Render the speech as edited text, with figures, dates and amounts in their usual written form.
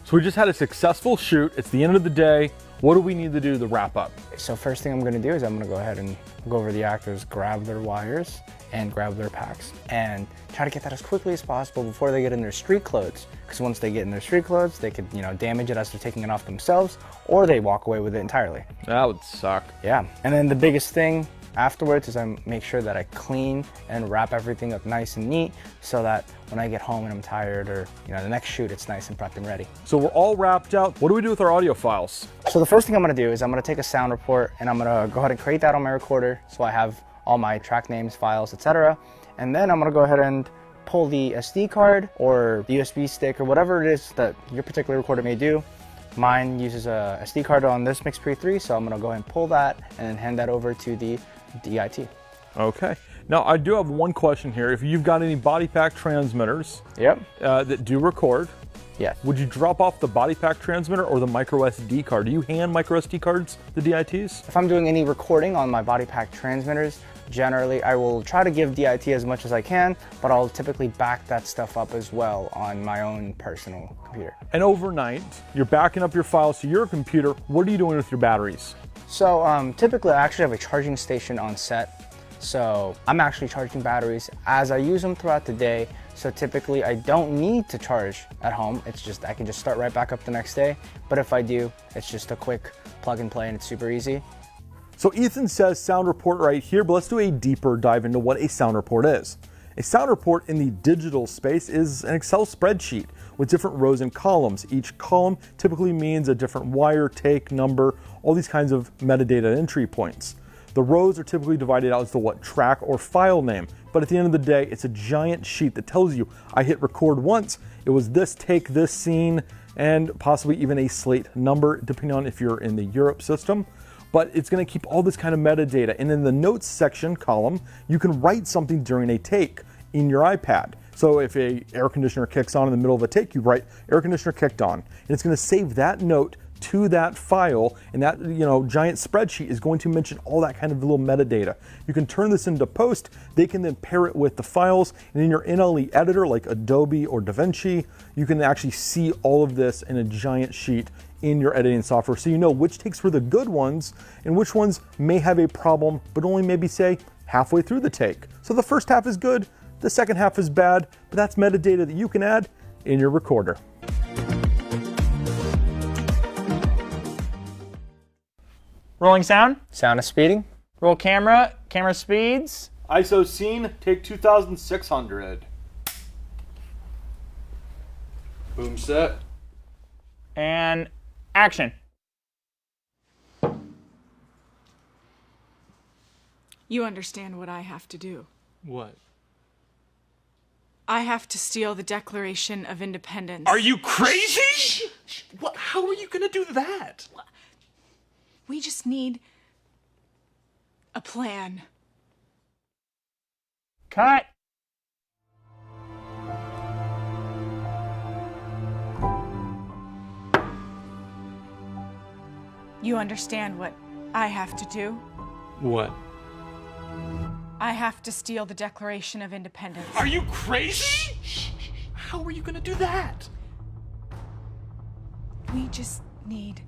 So we just had a successful shoot. It's the end of the day. What do we need to do to wrap up? So first thing I'm gonna do is I'm gonna go ahead and go over the actors, grab their wires and grab their packs and try to get that as quickly as possible before they get in their street clothes. Because once they get in their street clothes, they could, damage it as they're taking it off themselves, or they walk away with it entirely. That would suck. Yeah, and then the biggest thing afterwards is I make sure that I clean and wrap everything up nice and neat so that when I get home and I'm tired or the next shoot, it's nice and prepped and ready. So we're all wrapped out. What do we do with our audio files? So the first thing I'm gonna do is I'm gonna take a sound report and I'm gonna go ahead and create that on my recorder so I have all my track names, files, etc. And then I'm gonna go ahead and pull the SD card or the USB stick or whatever it is that your particular recorder may do. Mine uses a SD card on this MixPre 3, so I'm gonna go ahead and pull that and then hand that over to the DIT. Okay. Now I do have one question here. If you've got any body pack transmitters that do record, yes, would you drop off the body pack transmitter or the micro SD card? Do you hand micro SD cards, the DITs? If I'm doing any recording on my body pack transmitters, generally I will try to give DIT as much as I can, but I'll typically back that stuff up as well on my own personal computer. And overnight, you're backing up your files to your computer. What are you doing with your batteries? So typically I actually have a charging station on set. So I'm actually charging batteries as I use them throughout the day. So typically I don't need to charge at home. It's just, I can just start right back up the next day. But if I do, it's just a quick plug and play and it's super easy. So Ethan says sound report right here, but let's do a deeper dive into what a sound report is. A sound report in the digital space is an Excel spreadsheet with different rows and columns. Each column typically means a different wire, take, number, all these kinds of metadata entry points. The rows are typically divided out as to what track or file name, but at the end of the day, it's a giant sheet that tells you, I hit record once, it was this take, this scene, and possibly even a slate number, depending on if you're in the Europe system. But it's gonna keep all this kind of metadata. And in the notes section column, you can write something during a take in your iPad. So if a air conditioner kicks on in the middle of a take, you write air conditioner kicked on. And it's gonna save that note to that file, and that giant spreadsheet is going to mention all that kind of little metadata. You can turn this into post. They can then pair it with the files, and in your NLE editor like Adobe or DaVinci, you can actually see all of this in a giant sheet in your editing software, so you know which takes were the good ones and which ones may have a problem but only maybe say halfway through the take. So the first half is good, the second half is bad, but that's metadata that you can add in your recorder. Rolling sound. Sound is speeding. Roll camera. Camera speeds. ISO scene, take 2600. Boom set. And action. You understand what I have to do. What? I have to steal the Declaration of Independence. Are you crazy? What? How are you gonna do that? We just need a plan. Cut. You understand what I have to do? What? I have to steal the Declaration of Independence. Are you crazy? How are you gonna do that? We just need